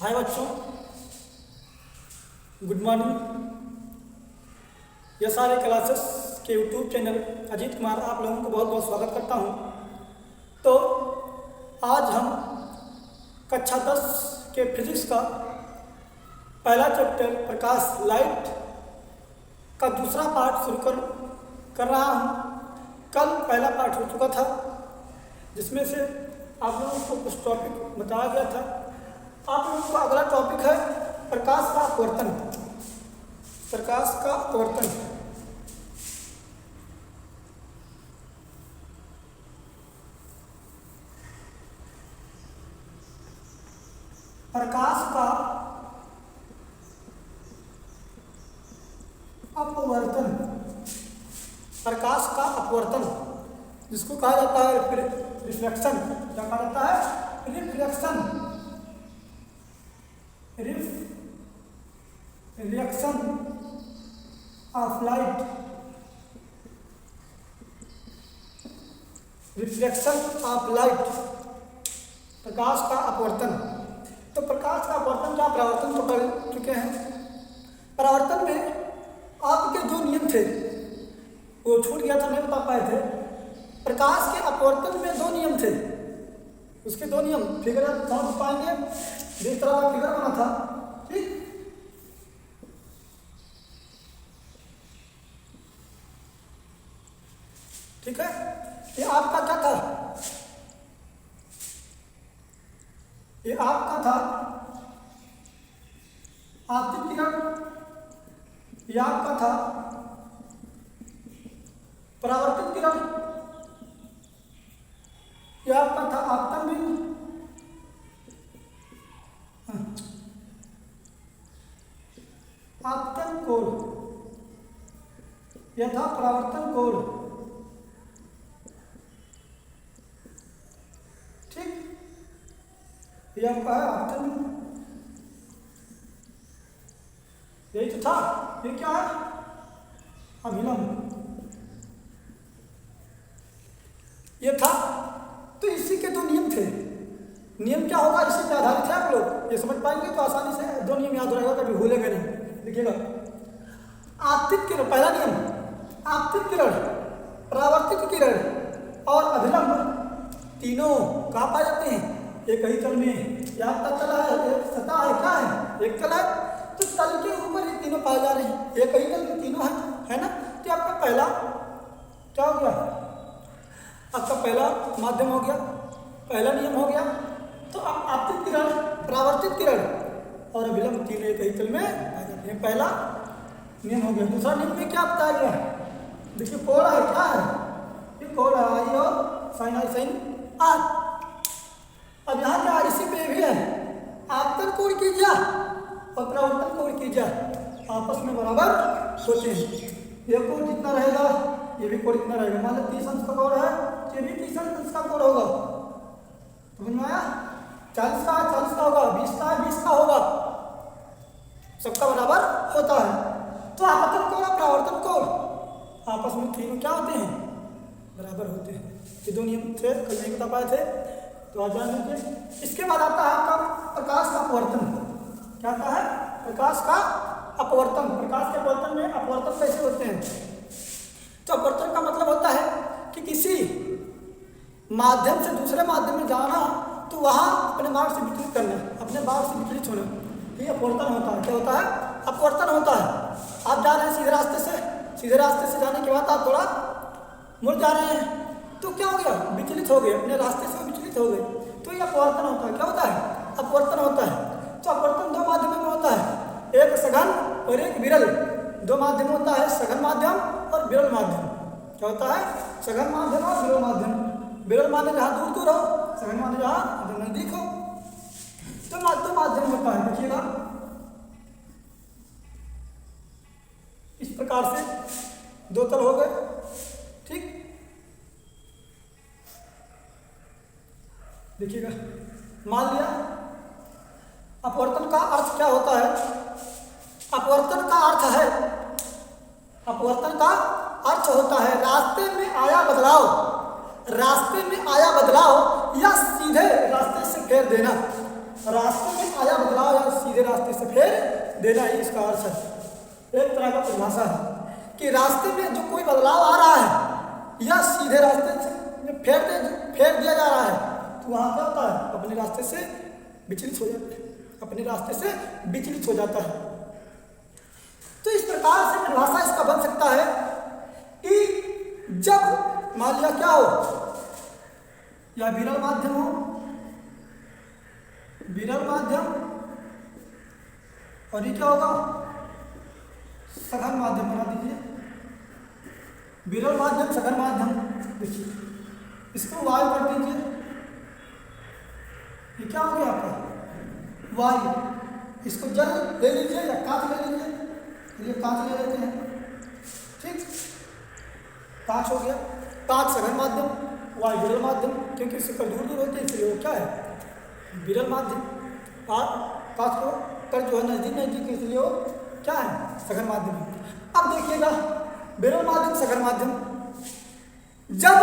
हाय बच्चों, good morning. ये सारे क्लासेस के यूट्यूब चैनल अजीत कुमार आप लोगों को बहुत बहुत स्वागत करता हूँ। तो आज हम कक्षा 10 के फिजिक्स का पहला चैप्टर प्रकाश लाइट का दूसरा पार्ट शुरू कर रहा हूँ। कल पहला पार्ट हो चुका था जिसमें से आप लोगों को कुछ टॉपिक बताया गया था। आप लोगों का अगला टॉपिक है प्रकाश का अपवर्तन। प्रकाश का अपवर्तन। प्रकाश का अपवर्तन। प्रकाश का अपवर्तन जिसको कहा जाता है रिफ्लेक्शन। क्या कहा जाता है? Reflection. Reaction of light. Reflection of light. प्रकाश का अपवर्तन। तो प्रकाश का अपवर्तन का परावर्तन तो कर चुके हैं। परावर्तन में आपके जो नियम थे वो छूट गया था, नहीं बता पाए थे। प्रकाश के अपवर्तन में दो नियम थे, उसके दो नियम फिगर समझ पाएंगे। जिस तरह का फिगर बना था, ठीक, ठीक है। ये आपका क्या था? ये आपका था आपतित किरण। ये आपका था परावर्तित किरण। ये आपका था आपतन बिंदु। आपतन कोण। यह था परावर्तन कोण, ठीक। यह आपका है आपतन बिंदु। यही तो था। ये क्या है? अभिलंब। ये था। तो इसी के दो नियम थे। नियम क्या होगा, इसी पे आधारित है। आप लोग ये समझ पाएंगे तो आसानी से दो नियम याद रहेगा, कभी भूलेंगे नहीं। देखिएगा, आपतित किरण पहला नियम, आपतित किरण, परावर्तित किरण और अभिलंब तीनों कहाँ पाए जाते हैं? एक ही तल में। या आपका तल है, एक सतह है, क्या है? एक तल है। तो तल के ऊपर ये तीनों पाए जा रहे हैं। एक ही तल में तीनों है ना। तो आपका पहला क्या हो गया? आपका पहला माध्यम हो गया, पहला नियम हो गया। तो अब आपतित किरण, परावर्तित किरण और अभिलंब तीनों एक ही तल में आ जाते हैं। पहला नियम हो गया। दूसरा नियम में क्या बताया गया? देखिए, कोण है, क्या है? ये कोण है, आई और साइन आई साइन आर। अब यहाँ क्या इसी पे भी है, आपतन कोण कीजिए और परावर्तन कोण कीजिए, आपस में बराबर होते हैं। ये कोण जितना रहेगा ये भी कोण इतना रहेगा। मान लो 30 अंश का कोण है, ये भी 30 अंश का कोण होगा। समझ में आया? 40 का 40 का होगा, 20 का 20 का होगा, सबका बराबर होता है। तो आपतन कोण और परावर्तन कोण आपस में तीनों क्या होते हैं? बराबर होते हैं। ये दो नियम थे, कल नहीं बता पाए थे, तो आज जान लीजिए। इसके बाद आता है आपका प्रकाश का अपवर्तन। क्या आता है? प्रकाश का अपवर्तन। प्रकाश के अपवर्तन में अपवर्तन कैसे होते हैं? तो अपवर्तन का मतलब होता है कि किसी माध्यम से दूसरे माध्यम में जाना, तो वहां अपने मार्ग से विचलित करना, अपने मार्ग से विचलित होना, ये अपवर्तन होता है। क्या होता है? अपवर्तन होता है। आप जा रहे हैं सीधे रास्ते से, सीधे रास्ते से जाने के बाद आप थोड़ा मुड़ जा रहे हैं, तो क्या हो गया? विचलित हो गए, अपने रास्ते से विचलित हो गए, तो ये अपवर्तन होता है। क्या होता है? अपवर्तन होता है। तो अपवर्तन दो माध्यमों में होता है, एक सघन और एक विरल। दो माध्यम होता है, सघन माध्यम और विरल माध्यम। क्या होता है? सघन माध्यम और विरल माध्यम। विरल माध्यम जहाँ दूर दूर हो, सघन माध्यम जहाँ नजदीक हो। तो दो माध्यम होता है। देखिएगा, इस प्रकार से दो तल हो गए, ठीक। देखिएगा, मान लिया अपवर्तन का अर्थ क्या होता है? अपवर्तन का अर्थ है, अपवर्तन का अर्थ होता है रास्ते में आया बदलाव, रास्ते में आया बदलाव या सीधे रास्ते से फेर देना। रास्ते में आया बदलाव या से फेर देना ही इसका अर्थ है। एक तरह का परिभाषा है कि रास्ते में जो कोई बदलाव आ रहा है या सीधे रास्ते से फेर दिया जा रहा है, तो वहाँ क्या होता है, अपने रास्ते से विचलित हो जाता है, अपने रास्ते से विचलित हो जाता है। तो इस प्रकार से परिभाषा इसका बन सकता है कि जब मान लिया क्या हो, या विरल माध्यम हो, विरल माध्यम, और ये क्या होगा, सघन माध्यम बना दीजिए, विरल माध्यम सघन माध्यम। देखिए इसको वायु कर दीजिए, ये क्या हो गया आपका वायु। इसको जल ले लीजिए या कांच ले लीजिए, ये कांच ले लेते हैं, ठीक, कांच हो गया, कांच सघन माध्यम, वायु विरल माध्यम, क्योंकि इससे कर दूर दूर होते हैं इसलिए वो क्या है, विरल माध्यम। कांच को कर जो है नजदीक नजदीक, इसलिए वो क्या है, सघन माध्यम। अब देखिएगा विरल माध्यम सघन माध्यम, जब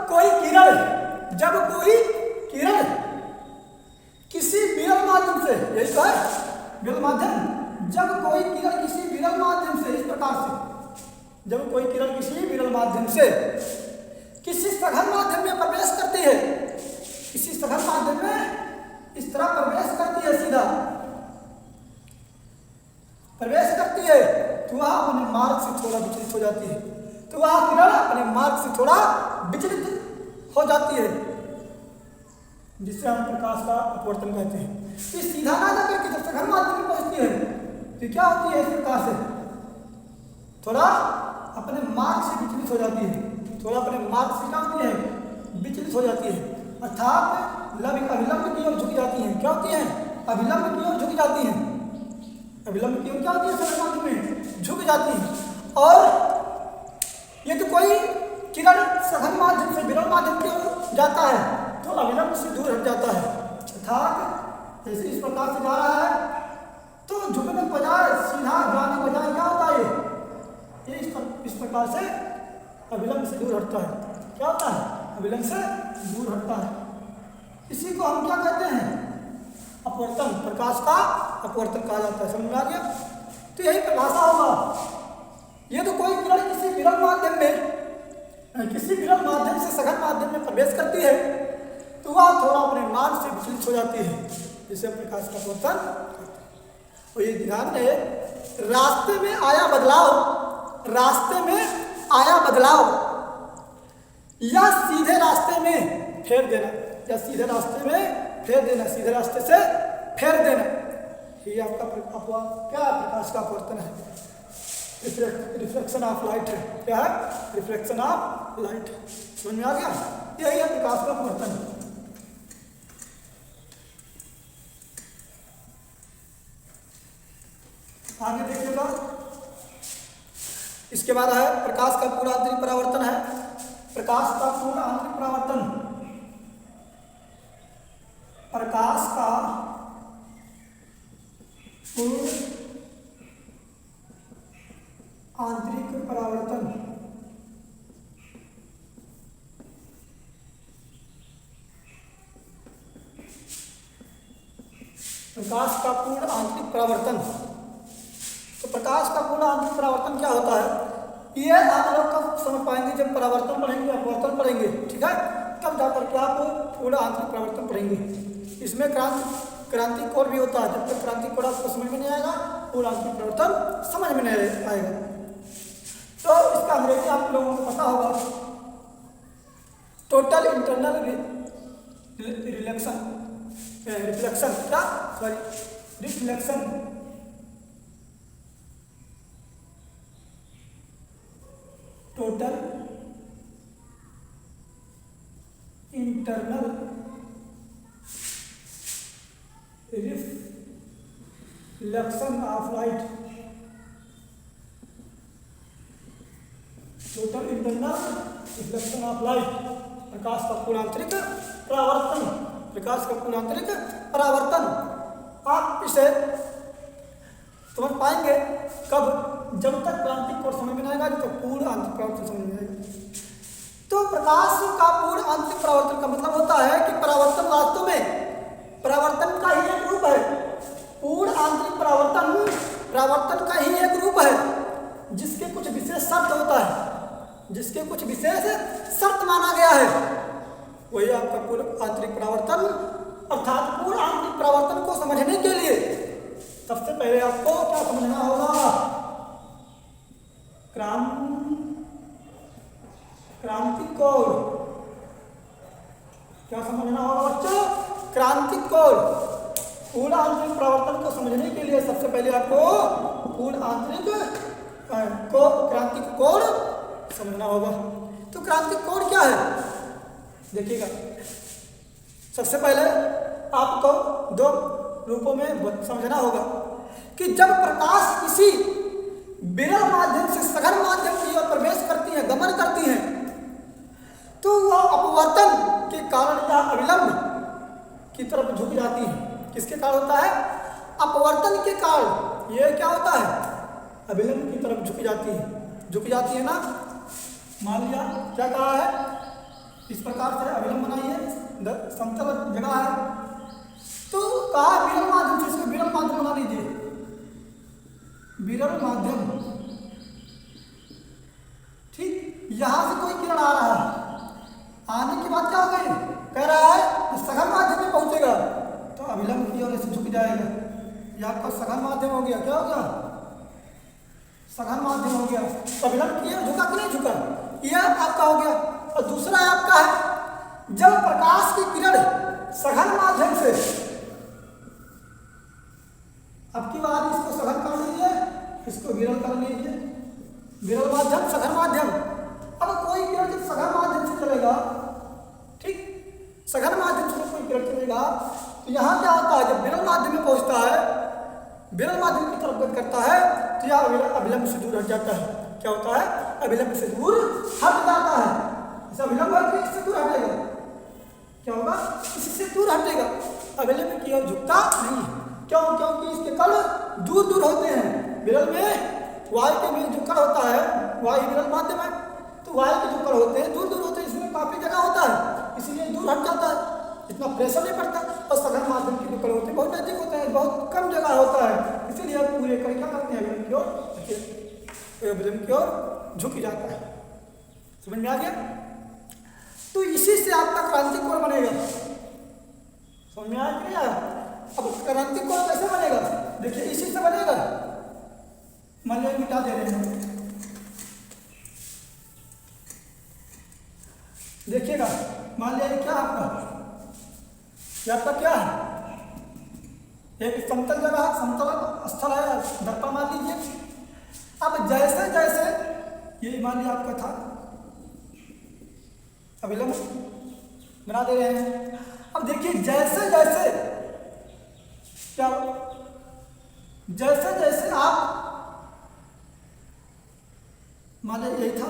कोई किरण किसी विरल माध्यम से, यही तो है विरल माध्यम, जब कोई किरण किसी विरल माध्यम से, इस प्रकार से जब कोई किरण किसी विरल माध्यम से किसी सघन माध्यम में प्रवेश करती है, किसी सघन माध्यम में इस तरह प्रवेश करती है, सीधा प्रवेश करती है, तो वह अपने मार्ग से थोड़ा विचलित हो जाती है, तो वह किरण अपने मार्ग से थोड़ा विचलित हो जाती है, जिससे हम प्रकाश का अपवर्तन कहते हैं। तो सीधा ना जाकर के जब सघन माध्यम में पहुंचती है तो क्या होती है, इस प्रकार से थोड़ा अपने मार्ग से विचलित हो जाती है, थोड़ा अपने मार्ग से क्या होती है, विचलित हो जाती है, अर्थात अभिलंब की ओर झुक जाती हैं। क्या होती हैं, अभिलंब की ओर झुक जाती हैं, अभिलंब की ओर क्या होती है, सघन माध्यम में झुक जाती है। और यदि कोई किरण सघन माध्यम से विरल माध्यम की ओर जाता है तो अभिलंब से दूर हट जाता है, अर्थात जैसे इस प्रकार से जा रहा है तो झुकने के बजाय सीधा जाने के बजाय क्या होता है, ये इस प्रकार से अभिलंब से दूर हटता है। क्या होता है, अभिलंब से दूर हटता है। इसी को हम क्या कहते हैं, अपवर्तन, प्रकाश का अपवर्तन कहा जाता है। समझ में आ गया? तो यही परिभाषा होगा। ये तो कोई किरण किसी विरल माध्यम में, किसी विरल माध्यम से सघन माध्यम में प्रवेश करती है तो वह थोड़ा अपने मार्ग से विचलित हो जाती है, जिसे प्रकाश का अपवर्तन कहते हैं। और ये ध्यान रहे, रास्ते में आया बदलाव, रास्ते में आया बदलाव या सीधे रास्ते में फेर देना, या सीधे रास्ते में फेर देना, सीधे रास्ते से फेर देना, ये आपका क्या प्रकाश का अपवर्तन है, रिफ्लेक्शन ऑफ लाइट है। क्या है, रिफ्लेक्शन ऑफ लाइट। समझ में आ गया? यही है प्रकाश का अपवर्तन। आगे देखिएगा, इसके बाद है प्रकाश का पूरा आंतरिक परावर्तन है। प्रकाश का पूरा आंतरिक परावर्तन, प्रकाश का पूर्ण आंतरिक परावर्तन, प्रकाश का पूर्ण आंतरिक परावर्तन। तो प्रकाश का पूर्ण आंतरिक परावर्तन क्या होता है, ये आप लोग कब समझ पाएंगे, जब परावर्तन पढ़ेंगे, अपवर्तन पढ़ेंगे, ठीक है, तब जाकर के आप पूर्ण आंतरिक परावर्तन पढ़ेंगे। इसमें क्रांति कोण भी होता है, जब तक क्रांति कोण आपको समझ में नहीं आएगा पूर्ण आंतरिक परावर्तन समझ में नहीं आएगा। तो इसका अंग्रेजी आप लोगों को पता होगा, टोटल इंटरनल रिफ्लेक्शन, क्या sorry reflection, total internal reflection of light, total internal reflection of light, प्रकाश का पूर्ण आंतरिक परावर्तन, प्रकाश का पूर्ण आंतरिक परावर्तन। आप इसे समझ पाएंगे कब, जब तक क्रांतिक कोण समझ में नहीं आएगा, तो पूर्ण आंतरिक परावर्तन समझ में आएगा। तो प्रकाश का पूर्ण आंतरिक परावर्तन का मतलब होता है कि परावर्तन वास्तव में परावर्तन का ही एक रूप है। पूर्ण आंतरिक परावर्तन जिसे कुछ विशेष शर्त माना गया है, वही आपका पूर्ण आंतरिक परावर्तन। अर्थात पूर्ण आंतरिक परावर्तन को समझने के लिए सबसे पहले आपको क्या समझना होगा? क्रांतिक कोण। क्या समझना होगा बच्चों? क्रांतिक कोण। पूर्ण आंतरिक परावर्तन को समझने के लिए सबसे पहले आपको पूर्ण आंतरिक क्रांतिक कोण समझना होगा। तो क्रांतिक कोण क्या है? देखिएगा, सबसे पहले आपको दो रूपों में समझना होगा कि जब प्रकाश किसी विरल माध्यम से सघन माध्यम की ओर प्रवेश करती है, गमन करती है, तो वह अपवर्तन के कारण या अविलंब की तरफ झुक जाती है। किसके कारण होता है? अपवर्तन के कारण यह क्या होता है? अविलंब की तरफ झुक जाती है। झुक जाती है ना, मान लिया क्या कहा है, इस प्रकार से अविलंब बनाइए, समतल जगह है, तो कहा विरल माध्यम से, इसको विरल माध्यम बना लीजिए, विरल माध्यम। ठीक, यहां से कोई किरण आ रहा है, आने के बाद क्या हो गई? कह रहा है सघन माध्यम में पहुंचेगा तो अविलंब की ओर से झुक जाएगा। यह आपका सघन माध्यम हो गया। क्या हो गया? सघन माध्यम हो गया। तो अविलंब की ओर झुका कि नहीं झुका? यह आपका हो गया। और दूसरा आपका है जब प्रकाश की किरण सघन माध्यम से, अब की बार इसको सघन कर लीजिए, इसको विरल कर लीजिए, विरल माध्यम सघन माध्यम। अब कोई किरण जब सघन माध्यम से चलेगा, ठीक, सघन माध्यम से कोई किरण चलेगा तो यहाँ क्या होता है? जब विरल माध्यम में पहुंचता है, विरल माध्यम की तरफ गति करता है, तो यह अविलंब से दूर हट जाता है। क्या होता है? अविलंब से दूर हट जाता है। अविलंब है इससे दूर हटेगा, क्या होगा? इससे दूर हटेगा, अविलंब की ओर झुकता नहीं है। क्यों? क्योंकि इसके कण दूर दूर होते हैं। विरल में वायु के में जो कण होता है, वायु विरल माध्यम है, तो वायु के जो कण होते हैं दूर दूर होते हैं, इसमें काफी जगह होता है, इसलिए दूर हट जाता है, इतना प्रेशर नहीं पड़ता। और सघन माध्यम के जो कण होते हैं बहुत नजदीक होते हैं, बहुत कम जगह होता है, इसीलिए पूरे कण क्या करते हैं? अविलंब की ओर, अविलंब की ओर झुक जाता है। समझ में आ गया? तो इसी से आपका क्रांतिक कोण बनेगा। समझ में आया कि नहीं आया? अब क्रांतिक कोण कैसे बनेगा? देखिए, इसी से बनेगा। मान लीजिए मिटा दे रहे हैं, देखिएगा, मान लीजिए क्या आपका क्या है? एक समतल जगह, समतल स्थल है, दर्पण मान लीजिए। अब जैसे जैसे ये मान लिया आपका था, अविलंब बना दे रहे हैं। अब देखिए जैसे जैसे क्या, जैसे जैसे आप मान लीजिए यही था,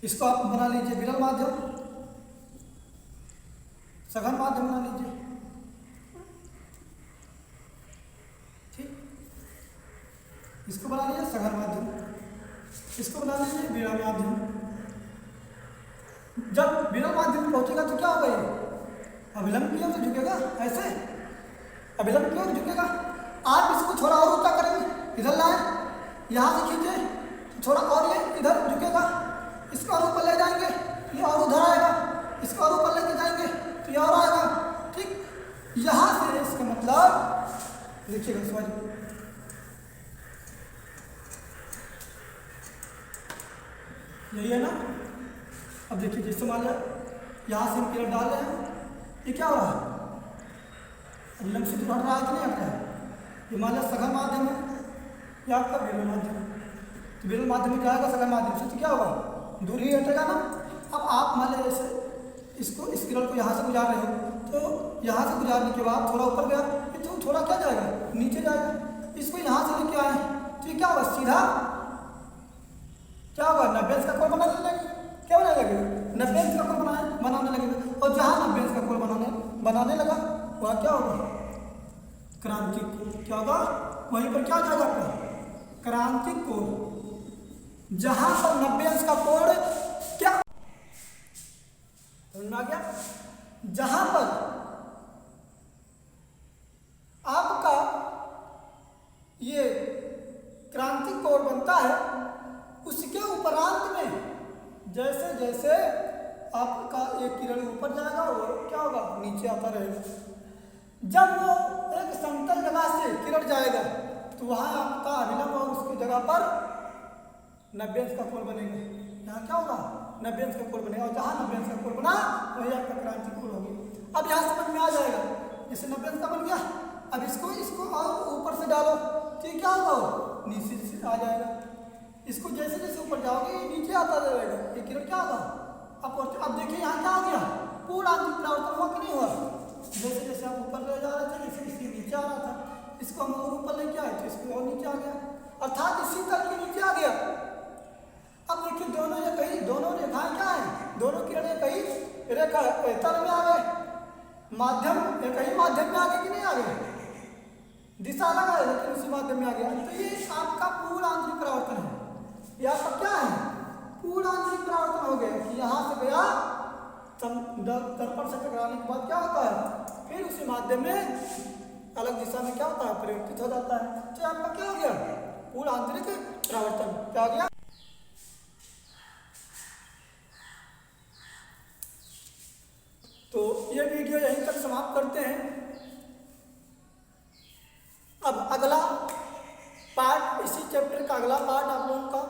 इसको आप बना लीजिए विरल माध्यम, सघन माध्यम बना लीजिए। ठीक, इसको बना लीजिए सघन माध्यम, इसको बना लीजिए विरल माध्यम। जब विरल माध्यम में पहुंचेगा तो क्या होगा? ये अविलंब की ओर से झुकेगा, ऐसे अविलंब की ओर झुकेगा। आप इसको थोड़ा और ऊंचा करेंगे, इधर लाए, यहाँ से खींचे तो थोड़ा और ये इधर झुकेगा, इसको और ऊपर ले जाएंगे, ये और उधर आएगा, इसको और ऊपर लेके जाएंगे तो ये और आएगा। ठीक, यहाँ से इसका मतलब देखिएगा, समझ यही है ना। अब देखिए जैसे मान लिया यहाँ से हम किरण डाल रहे हैं, ये क्या हो रहा है? अविलंब से दूर हट रहा है कि नहीं हट रहा है? ये मान लिया सघन माध्यम है, या आपका विरल माध्यम, तो विरल माध्यम में जाएगा सघन माध्यम से, तो क्या होगा? दूर ही हटेगा ना। अब आप मान लिया जैसे इसको, इस किरण को यहाँ से गुजार रहे हो, तो यहाँ से गुजारने के बाद थोड़ा ऊपर गया, तो थोड़ा क्या जाएगा? नीचे जाएगा। इसको यहाँ से लेके आए तो ये क्या होगा? सीधा क्या होगा? 90 का कोण बनाने लगेगा। क्या बनाने लगेगा? 90 का कोण बनाने लगेगा। और जहाँ 90 का कोण बनाने लगा वहाँ क्या होगा? क्रांतिक कोण। क्या होगा? वहीं पर क्या जाएगा आपका? क्रांतिक कोण। जहाँ पर 90 का कोण क्या समझ में आ गया? जहाँ पर आपका ये से आपका एक किरण ऊपर जाएगा और क्या होगा, नीचे आता रहेगा। जब वो एक समतल जगह से किरण जाएगा तो वहाँ आपका अभिलंब और उसकी जगह पर 90 अंश का कोण बनेगा। यहाँ क्या होगा, 90 अंश का कोण बनेगा, और जहाँ 90 अंश का कोण बना वही आपका क्रांति कोण होगी। अब यहाँ समझ में आ जाएगा, जैसे 90 अंश का बन गया, अब इसको और ऊपर से डालो तो ये क्या होगा, नीचे से आ जाएगा। इसको जैसे जैसे ऊपर जाओगे ये नीचे आता जाएगा, ये किरण क्या होगा अब देखिए यहाँ क्या हो गया, पूरा आंतरिक परावर्तन हुआ कि नहीं हुआ। जैसे जैसे आप ऊपर ले जा रहे थे जैसे इसके नीचे आ रहा था, इसको हम और ऊपर लेके आए तो इसको और नीचे आ गया, अर्थात इसी तल के नीचे आ गया। अब देखिए दोनों रेखाएं क्या है, दोनों किरणें कहीं रेखा तल में आ गए, माध्यम कहीं माध्यम में आ गए कि नहीं आ गए, दिशा अलग है लेकिन उसी माध्यम में आ गया। तो ये आपका पूर्ण आंतरिक परावर्तन है, ये आपका क्या है, पूर्ण आंतरिक परावर्तन हो गया कि यहाँ से गया दर्पण से टकराने के बाद क्या होता है, फिर उसी माध्यम में अलग दिशा में क्या होता है, परिवर्तित हो जाता है। तो आपका क्या हो गया, पूर्ण आंतरिक परावर्तन क्या हो गया। तो ये वीडियो यहीं तक समाप्त करते हैं। अब अगला पार्ट, इसी चैप्टर का अगला पार्ट आप लोगों का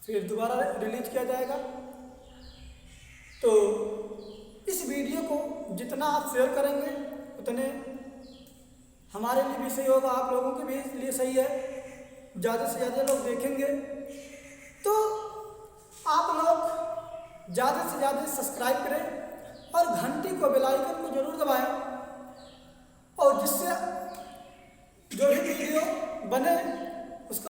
फिर दोबारा रिलीज किया जाएगा। तो इस वीडियो को जितना आप शेयर करेंगे उतने हमारे लिए भी सही होगा, आप लोगों के भी लिए सही है। ज़्यादा से ज़्यादा लोग देखेंगे तो आप लोग ज़्यादा से ज़्यादा सब्सक्राइब करें और घंटी को, बेल आइकन को जरूर दबाएं, और जिससे जो भी वीडियो बने